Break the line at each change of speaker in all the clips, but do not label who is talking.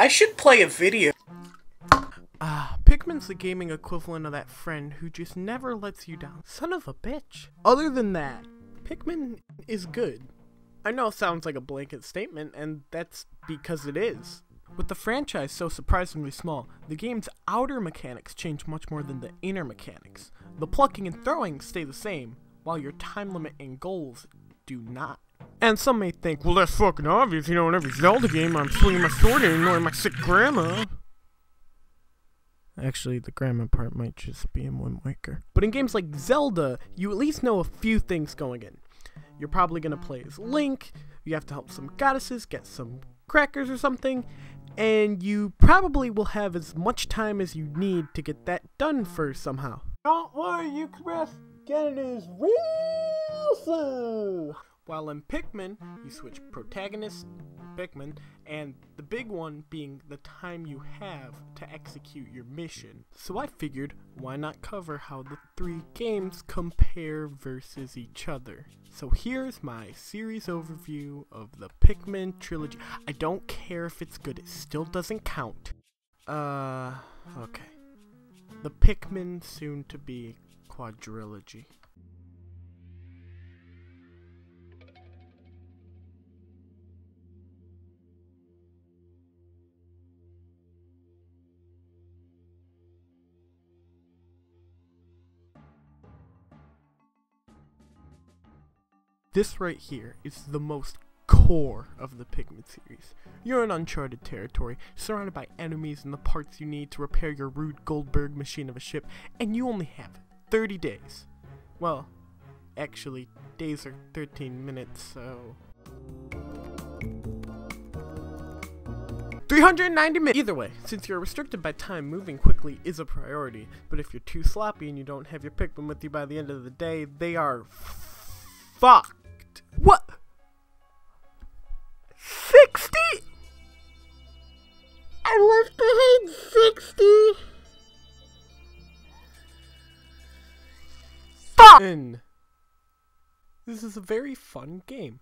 I should play a video.
Pikmin's the gaming equivalent of that friend who just never lets you down. Son of a bitch. Other than that, Pikmin is good. I know it sounds like a blanket statement, and that's because it is. With the franchise so surprisingly small, the game's outer mechanics change much more than the inner mechanics. The plucking and throwing stay the same, while your time limit and goals do not. And some may think, well, that's fucking obvious, you know, in every Zelda game I'm swinging my sword and annoying my sick grandma. Actually, the grandma part might just be in Wind Waker. But in games like Zelda, you at least know a few things going in. You're probably going to play as Link, you have to help some goddesses, get some crackers or something, and you probably will have as much time as you need to get that done first somehow. Don't worry, you Chris, get it is real soon! While in Pikmin, you switch protagonist, Pikmin, and the big one being the time you have to execute your mission. So I figured, why not cover how the three games compare versus each other. So here's my series overview of the Pikmin trilogy. I don't care if it's good, it still doesn't count. Okay. The Pikmin soon-to-be quadrilogy. This right here is the most core of the Pikmin series. You're in uncharted territory, surrounded by enemies and the parts you need to repair your Rube Goldberg machine of a ship, and you only have 30 days. Well, actually, days are 13 minutes, so... 390 minutes! Either way, since you're restricted by time, moving quickly is a priority, but if you're too sloppy and you don't have your Pikmin with you by the end of the day, they are fucked. What? 60? I left behind 60? Fuck! This is a very fun game.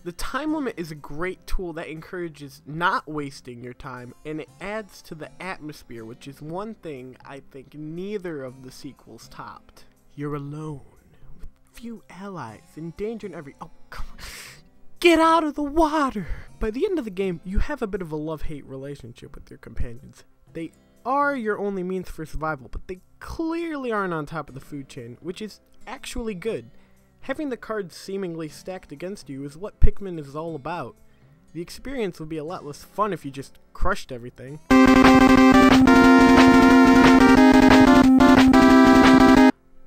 The time limit is a great tool that encourages not wasting your time, and it adds to the atmosphere, which is one thing I think neither of the sequels topped. You're alone. Few allies, endangering every— oh, come on. Get out of the water! By the end of the game, you have a bit of a love-hate relationship with your companions. They are your only means for survival, but they clearly aren't on top of the food chain, which is actually good. Having the cards seemingly stacked against you is what Pikmin is all about. The experience would be a lot less fun if you just crushed everything.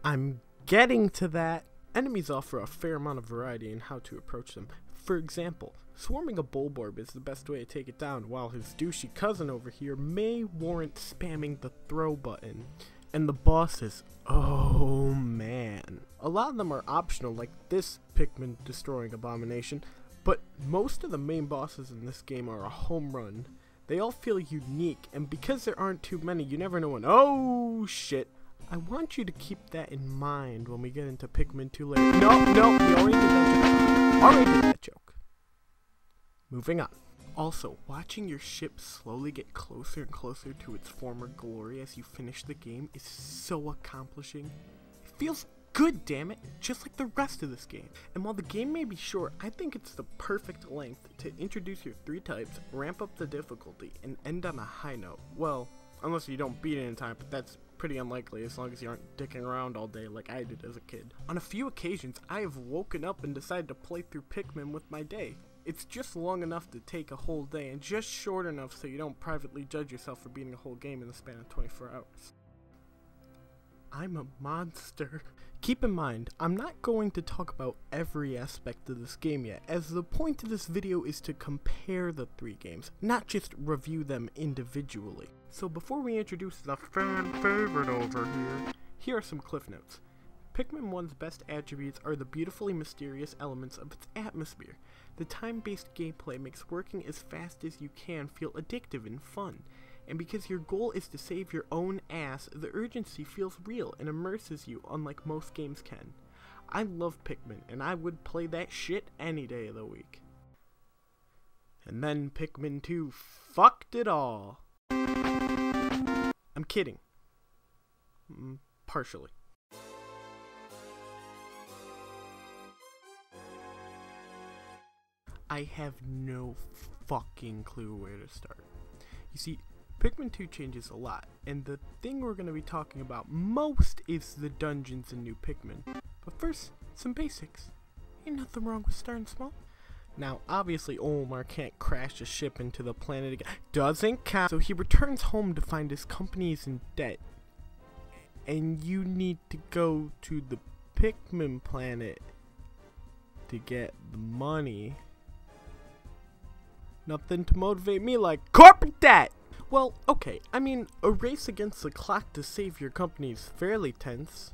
I'm getting to that. Enemies offer a fair amount of variety in how to approach them. For example, swarming a Bulborb is the best way to take it down, while his douchey cousin over here may warrant spamming the throw button. And the bosses, oh man. A lot of them are optional, like this Pikmin destroying abomination, but most of the main bosses in this game are a home run. They all feel unique, and because there aren't too many, you never know when— oh shit. I want you to keep that in mind when we get into Pikmin 2 later. No, we already did that joke. Moving on. Also, watching your ship slowly get closer and closer to its former glory as you finish the game is so accomplishing. It feels good, damn it, just like the rest of this game. And while the game may be short, I think it's the perfect length to introduce your three types, ramp up the difficulty, and end on a high note. Well, unless you don't beat it in time, but that's pretty unlikely as long as you aren't dicking around all day like I did as a kid. On a few occasions, I have woken up and decided to play through Pikmin with my day. It's just long enough to take a whole day, and just short enough so you don't privately judge yourself for beating a whole game in the span of 24 hours. I'm a monster. Keep in mind, I'm not going to talk about every aspect of this game yet, as the point of this video is to compare the three games, not just review them individually. So before we introduce the fan favorite over here are some cliff notes. Pikmin 1's best attributes are the beautifully mysterious elements of its atmosphere. The time-based gameplay makes working as fast as you can feel addictive and fun. And because your goal is to save your own ass, the urgency feels real and immerses you unlike most games can. I love Pikmin, and I would play that shit any day of the week. And then Pikmin 2 fucked it all. I'm kidding. Partially. I have no fucking clue where to start. You see, Pikmin 2 changes a lot, and the thing we're going to be talking about most is the dungeons in New Pikmin. But first, some basics. Ain't nothing wrong with starting small. Now, obviously, Olimar can't crash a ship into the planet again. Doesn't count. So he returns home to find his company is in debt. And you need to go to the Pikmin planet to get the money. Nothing to motivate me like corporate debt! Well, okay, I mean, a race against the clock to save your company is fairly tense.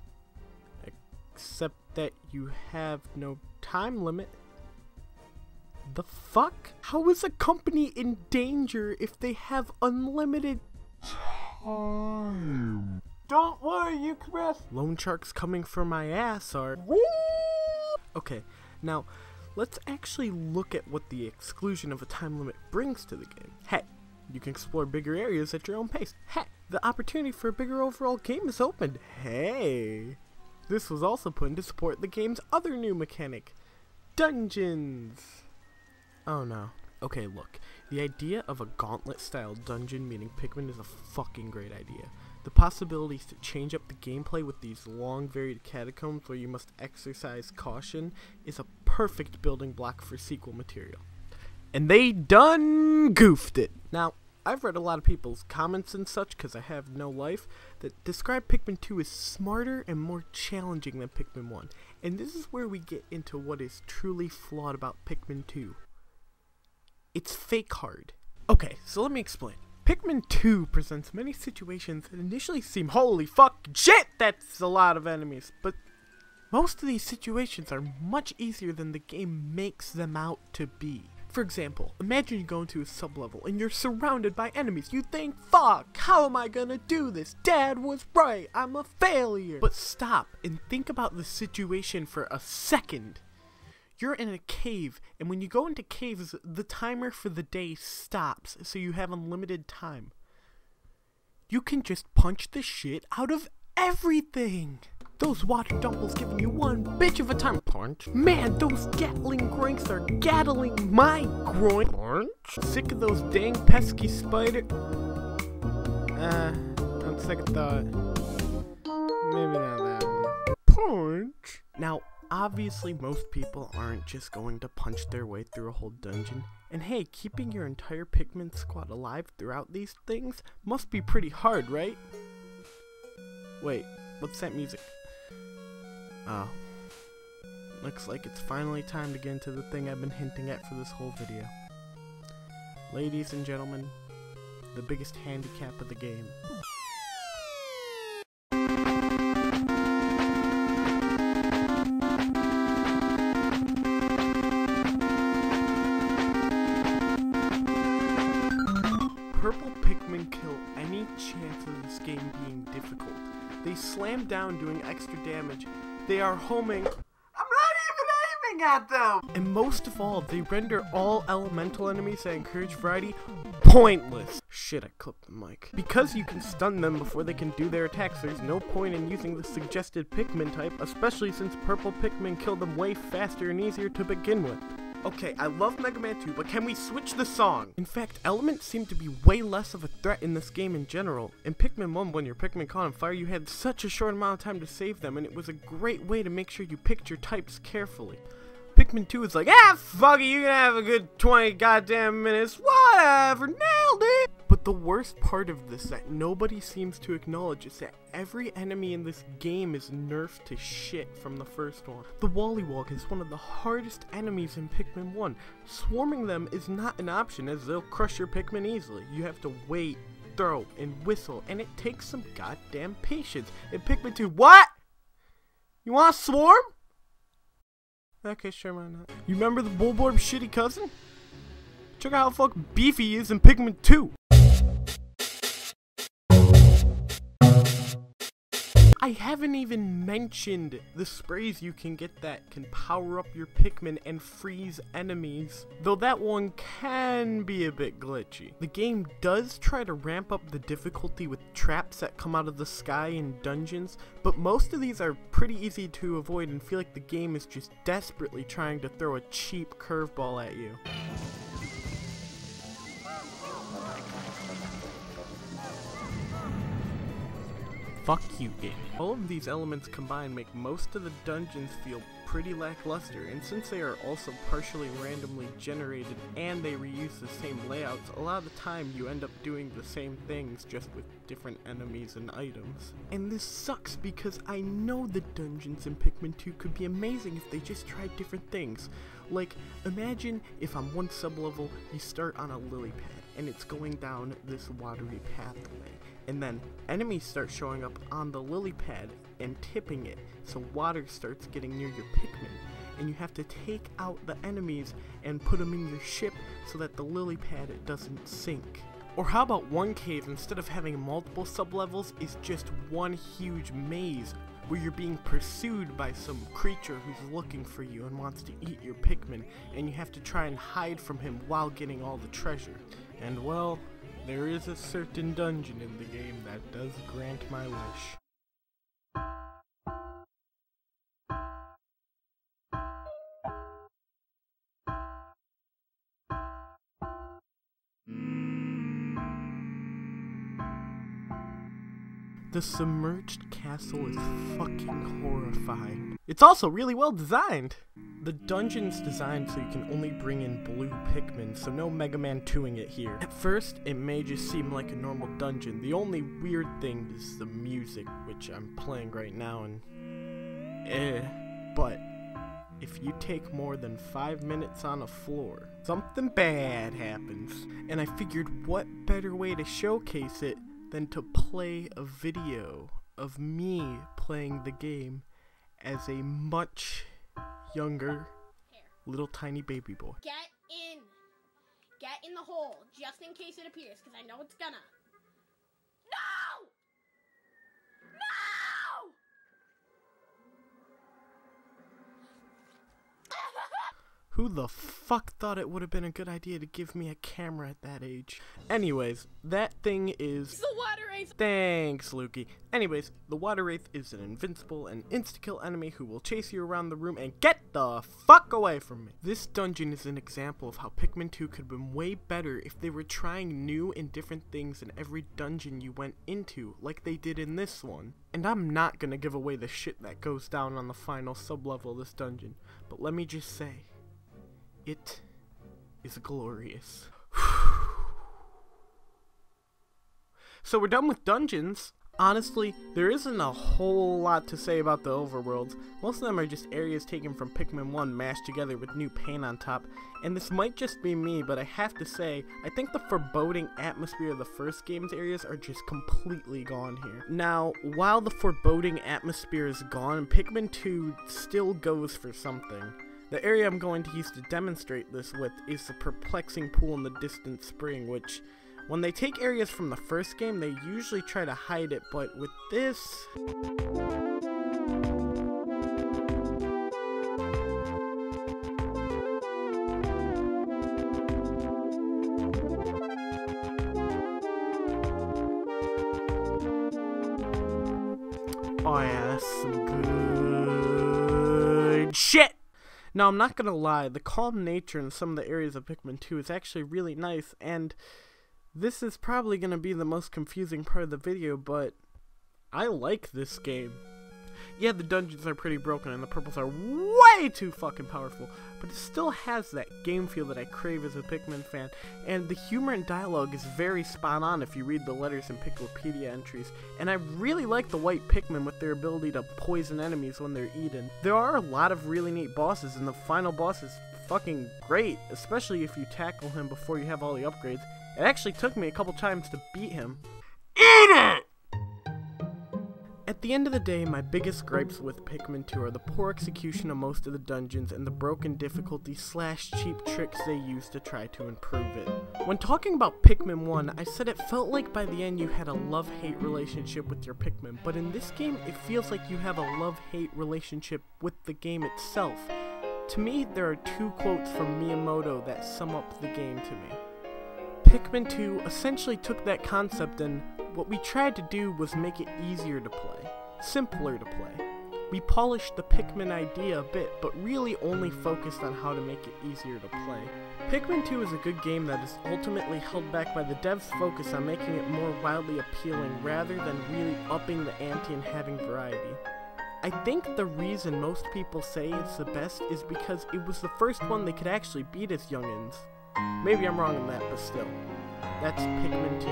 Except that you have no time limit. The fuck? How is a company in danger if they have unlimited time? Don't worry, you can rest. Loan sharks coming for my ass are... Okay, now, let's actually look at what the exclusion of a time limit brings to the game. Hey, you can explore bigger areas at your own pace. Hey, the opportunity for a bigger overall game is opened. Hey, this was also put in to support the game's other new mechanic, dungeons. Oh no. Okay, look, the idea of a gauntlet-style dungeon meeting Pikmin is a fucking great idea. The possibilities to change up the gameplay with these long, varied catacombs where you must exercise caution is a perfect building block for sequel material. And they done goofed it! Now, I've read a lot of people's comments and such, because I have no life, that describe Pikmin 2 as smarter and more challenging than Pikmin 1. And this is where we get into what is truly flawed about Pikmin 2. It's fake hard. Okay, so let me explain. Pikmin 2 presents many situations that initially seem holy fuck shit, that's a lot of enemies, but most of these situations are much easier than the game makes them out to be. For example, imagine you go into a sub-level and you're surrounded by enemies. You think, fuck, how am I gonna do this? Dad was right, I'm a failure. But stop and think about the situation for a second. You're in a cave, and when you go into caves, the timer for the day stops, so you have unlimited time. You can just punch the shit out of everything! Those water dumbles giving you one bitch of a time punch. Man, those Gatling groins are gattling my groin. Punch? Sick of those dang pesky spider... on second thought, maybe not that one. Punch? Now, obviously, most people aren't just going to punch their way through a whole dungeon. And hey, keeping your entire Pikmin squad alive throughout these things must be pretty hard, right? Wait, what's that music? Oh. Looks like it's finally time to get into the thing I've been hinting at for this whole video. Ladies and gentlemen, the biggest handicap of the game. Purple Pikmin kill any chance of this game being difficult. They slam down doing extra damage. They are homing. I'm not even aiming at them! And most of all, they render all elemental enemies that encourage variety pointless. Shit, I clipped the mic. Because you can stun them before they can do their attacks, there's no point in using the suggested Pikmin type, especially since purple Pikmin kill them way faster and easier to begin with. Okay, I love Mega Man 2, but can we switch the song? In fact, elements seem to be way less of a threat in this game in general. In Pikmin 1, when your Pikmin caught on fire, you had such a short amount of time to save them, and it was a great way to make sure you picked your types carefully. Pikmin 2 is like, fuck it, you can have a good 20 goddamn minutes, whatever, nailed it! But the worst part of this that nobody seems to acknowledge is that every enemy in this game is nerfed to shit from the first one. The Wollywog is one of the hardest enemies in Pikmin 1. Swarming them is not an option as they'll crush your Pikmin easily. You have to wait, throw, and whistle, and it takes some goddamn patience. In Pikmin 2, what? You want to swarm? Okay, sure, why not? You remember the Bulborb's shitty cousin? Check out how fucking beefy he is in Pikmin 2. I I haven't even mentioned the sprays you can get that can power up your Pikmin and freeze enemies, though that one can be a bit glitchy. The game does try to ramp up the difficulty with traps that come out of the sky in dungeons, but most of these are pretty easy to avoid and feel like the game is just desperately trying to throw a cheap curveball at you. Fuck you, game. All of these elements combined make most of the dungeons feel pretty lackluster, and since they are also partially randomly generated and they reuse the same layouts, a lot of the time you end up doing the same things just with different enemies and items. And this sucks because I know the dungeons in Pikmin 2 could be amazing if they just tried different things. Like, imagine if on one sublevel you start on a lily pad and it's going down this watery pathway, and then enemies start showing up on the lily pad and tipping it, so water starts getting near your Pikmin, and you have to take out the enemies and put them in your ship so that the lily pad doesn't sink. Or how about one cave, instead of having multiple sublevels, is just one huge maze where you're being pursued by some creature who's looking for you and wants to eat your Pikmin, and you have to try and hide from him while getting all the treasure. And well, there is a certain dungeon in the game that does grant my wish. The submerged castle is fucking horrifying. It's also really well designed. The dungeon's designed so you can only bring in blue Pikmin, so no Mega Man 2ing it here. At first, it may just seem like a normal dungeon. The only weird thing is the music, which I'm playing right now, and but if you take more than 5 minutes on a floor, something bad happens. And I figured what better way to showcase it than to play a video of me playing the game as a much younger little tiny baby boy.
Get in the hole, just in case it appears, because I know it's gonna. No! No!
Who the fuck thought it would have been a good idea to give me a camera at that age? Anyways, that thing is...
It's the water wraith!
Thanks, Lukey. Anyways, the water wraith is an invincible and insta-kill enemy who will chase you around the room and get the fuck away from me. This dungeon is an example of how Pikmin 2 could have been way better if they were trying new and different things in every dungeon you went into, like they did in this one. And I'm not gonna give away the shit that goes down on the final sub-level of this dungeon, but let me just say, it is glorious. So we're done with dungeons. Honestly, there isn't a whole lot to say about the overworlds. Most of them are just areas taken from Pikmin 1 mashed together with new paint on top. And this might just be me, but I have to say, I think the foreboding atmosphere of the first game's areas are just completely gone here. Now, while the foreboding atmosphere is gone, Pikmin 2 still goes for something. The area I'm going to use to demonstrate this with is the perplexing pool in the distant spring, which, when they take areas from the first game, they usually try to hide it, but with this... Oh yeah, that's some good shit! Now, I'm not gonna lie, the calm nature in some of the areas of Pikmin 2 is actually really nice, and this is probably gonna be the most confusing part of the video, but I like this game. Yeah, the dungeons are pretty broken and the purples are way too fucking powerful, but it still has that game feel that I crave as a Pikmin fan, and the humor and dialogue is very spot on if you read the letters and Piklopedia entries, and I really like the white Pikmin with their ability to poison enemies when they're eaten. There are a lot of really neat bosses, and the final boss is fucking great, especially if you tackle him before you have all the upgrades. It actually took me a couple times to beat him. Eat it! At the end of the day, my biggest gripes with Pikmin 2 are the poor execution of most of the dungeons and the broken difficulty / cheap tricks they use to try to improve it. When talking about Pikmin 1, I said it felt like by the end you had a love-hate relationship with your Pikmin, but in this game it feels like you have a love-hate relationship with the game itself. To me, there are two quotes from Miyamoto that sum up the game to me. Pikmin 2 essentially took that concept and what we tried to do was make it easier to play, simpler to play. We polished the Pikmin idea a bit, but really only focused on how to make it easier to play. Pikmin 2 is a good game that is ultimately held back by the devs' focus on making it more wildly appealing rather than really upping the ante and having variety. I think the reason most people say it's the best is because it was the first one they could actually beat as youngins. Maybe I'm wrong on that, but still. That's Pikmin 2.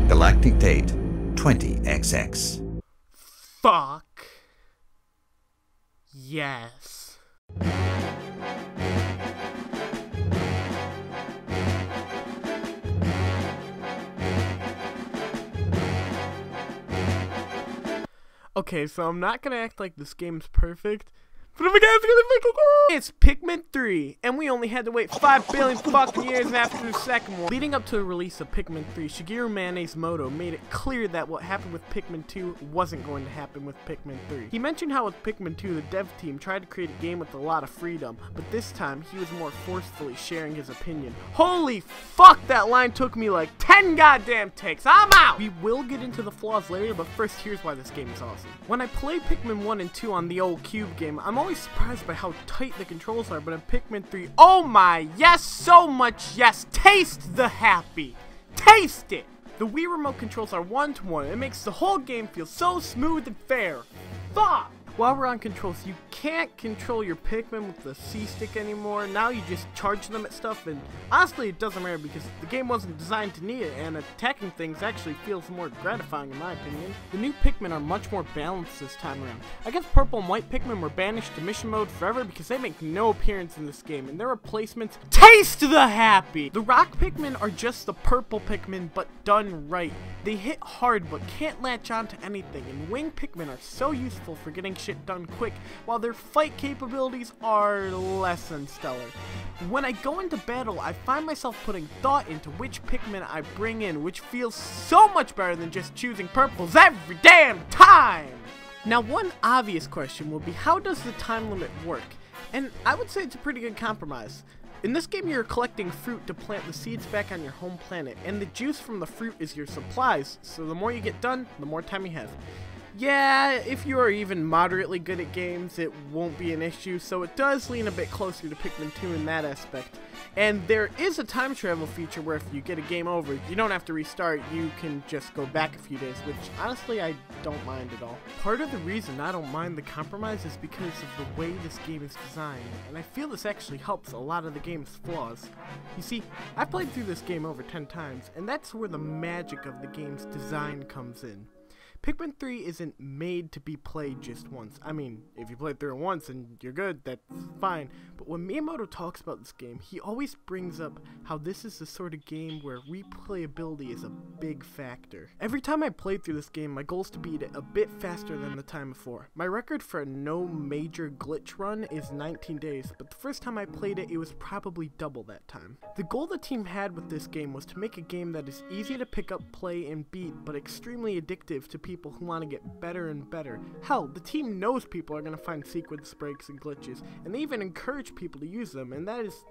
Galactic date 20XX.
Fuck. Yes. Okay, so I'm not gonna act like this game's perfect, but if a game's gonna make it, it's Pikmin 3, and we only had to wait 5 billion fucking years after the second one. Leading up to the release of Pikmin 3, Shigeru Miyamoto made it clear that what happened with Pikmin 2 wasn't going to happen with Pikmin 3. He mentioned how with Pikmin 2, the dev team tried to create a game with a lot of freedom, but this time, he was more forcefully sharing his opinion. Holy fuck, that line took me like 10 goddamn takes. I'm out! We will get into the flaws later, but first, here's why this game is awesome. When I play Pikmin 1 and 2 on the old Cube game, I'm always surprised by how tight the controls are, but in Pikmin 3, oh my, yes, so much yes, taste the happy, taste it! The Wii Remote controls are one-to-one, it makes the whole game feel so smooth and fair. Fuck! While we're on controls, you can't control your Pikmin with the C-stick anymore. Now you just charge them at stuff, and honestly it doesn't matter because the game wasn't designed to need it, and attacking things actually feels more gratifying in my opinion. The new Pikmin are much more balanced this time around. I guess purple and white Pikmin were banished to mission mode forever because they make no appearance in this game, and their replacements taste the happy! The rock Pikmin are just the purple Pikmin, but done right. They hit hard but can't latch on to anything, and wing Pikmin are so useful for getting shit done quick, while their fight capabilities are less than stellar. When I go into battle, I find myself putting thought into which Pikmin I bring in, which feels so much better than just choosing purples every damn time! Now, one obvious question will be, how does the time limit work? And I would say it's a pretty good compromise. In this game, you're collecting fruit to plant the seeds back on your home planet, and the juice from the fruit is your supplies, so the more you get done, the more time you have. Yeah, if you are even moderately good at games, it won't be an issue, so it does lean a bit closer to Pikmin 2 in that aspect. And there is a time travel feature where if you get a game over, you don't have to restart, you can just go back a few days, which honestly I don't mind at all. Part of the reason I don't mind the compromise is because of the way this game is designed, and I feel this actually helps a lot of the game's flaws. You see, I've played through this game over 10 times, and that's where the magic of the game's design comes in. Pikmin 3 isn't made to be played just once. I mean, if you played through it once and you're good, that's fine. But when Miyamoto talks about this game, he always brings up how this is the sort of game where replayability is a big factor. Every time I played through this game, my goal is to beat it a bit faster than the time before. My record for a no major glitch run is 19 days, but the first time I played it, it was probably double that time. The goal the team had with this game was to make a game that is easy to pick up, play, and beat, but extremely addictive to people who want to get better and better. Hell, the team knows people are going to find sequence breaks and glitches, and they even encourage people to use them, and that is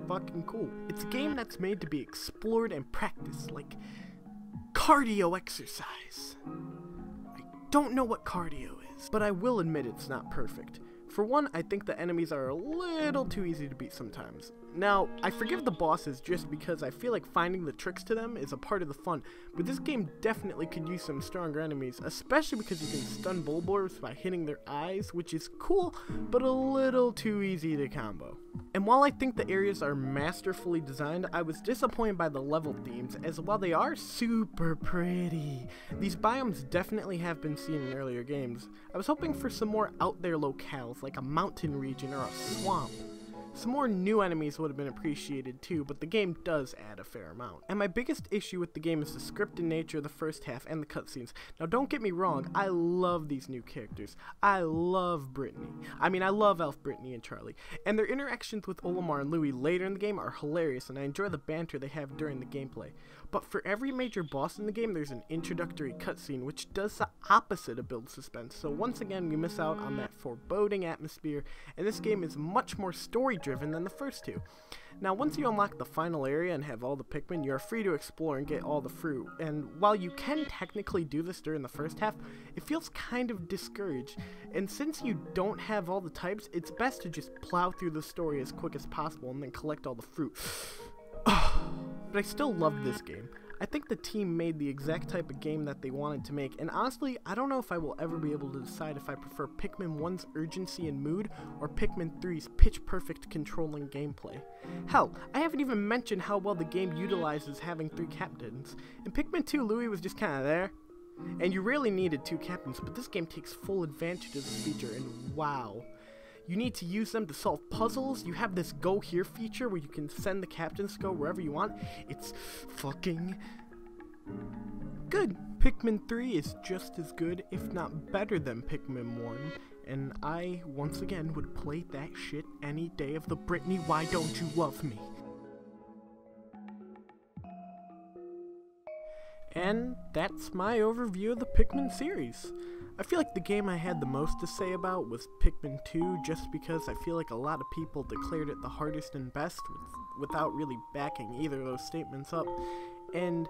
fucking cool. It's a game that's made to be explored and practiced, like cardio exercise. I don't know what cardio is, but I will admit it's not perfect. For one, I think the enemies are a little too easy to beat sometimes. Now, I forgive the bosses just because I feel like finding the tricks to them is a part of the fun, but this game definitely could use some stronger enemies, especially because you can stun Bulbors by hitting their eyes, which is cool, but a little too easy to combo. And while I think the areas are masterfully designed, I was disappointed by the level themes, as while they are super pretty, these biomes definitely have been seen in earlier games. I was hoping for some more out there locales, like a mountain region or a swamp. Some more new enemies would have been appreciated too, but the game does add a fair amount. And my biggest issue with the game is the scripted nature of the first half and the cutscenes. Now don't get me wrong, I love these new characters. I love Brittany. I mean, I love Elf, Brittany, and Charlie. And their interactions with Olimar and Louie later in the game are hilarious, and I enjoy the banter they have during the gameplay. But for every major boss in the game, there's an introductory cutscene which does the opposite of build suspense. So once again, we miss out on that foreboding atmosphere, and this game is much more story-driven than the first two. Now, once you unlock the final area and have all the Pikmin, you are free to explore and get all the fruit. And while you can technically do this during the first half, it feels kind of discouraged. And since you don't have all the types, it's best to just plow through the story as quick as possible and then collect all the fruit. But I still love this game. I think the team made the exact type of game that they wanted to make, and honestly, I don't know if I will ever be able to decide if I prefer Pikmin 1's urgency and mood, or Pikmin 3's pitch-perfect controlling gameplay. Hell, I haven't even mentioned how well the game utilizes having 3 captains. In Pikmin 2, Louie was just kinda there, and you really needed 2 captains, but this game takes full advantage of this feature, and wow. You need to use them to solve puzzles. You have this go here feature where you can send the captains to go wherever you want. It's fucking good. Pikmin 3 is just as good, if not better than Pikmin 1. And I, once again, would play that shit any day of the Brittany, why don't you love me? And that's my overview of the Pikmin series. I feel like the game I had the most to say about was Pikmin 2, just because I feel like a lot of people declared it the hardest and best without really backing either of those statements up. And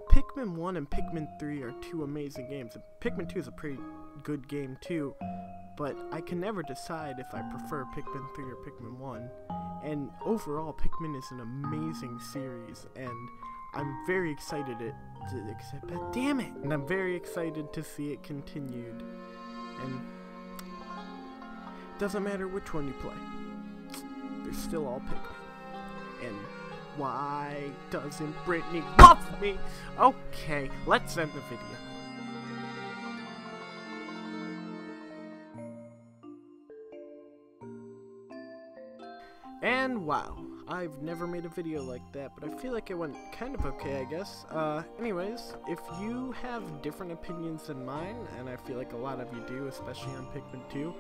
Pikmin 1 and Pikmin 3 are 2 amazing games. And Pikmin 2 is a pretty good game too, but I can never decide if I prefer Pikmin 3 or Pikmin 1. And overall, Pikmin is an amazing series, and I'm very excited damn it! And I'm very excited to see it continued. And it doesn't matter which one you play. They're still all Pikmin. And why doesn't Brittany love me? Okay, let's end the video. And wow, I've never made a video like that, but I feel like it went kind of okay, I guess. Anyways, if you have different opinions than mine, and I feel like a lot of you do, especially on Pikmin 2,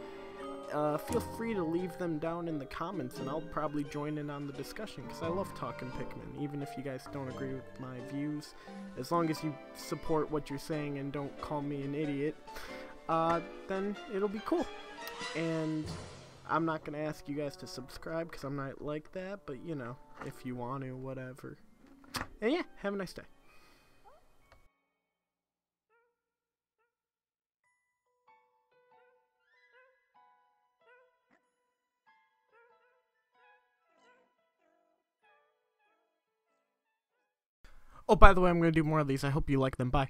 feel free to leave them down in the comments, and I'll probably join in on the discussion, because I love talking Pikmin, even if you guys don't agree with my views. As long as you support what you're saying and don't call me an idiot, then it'll be cool. And I'm not going to ask you guys to subscribe because I'm not like that, but you know, if you want to, whatever. And yeah, have a nice day. Oh, by the way, I'm going to do more of these. I hope you like them. Bye.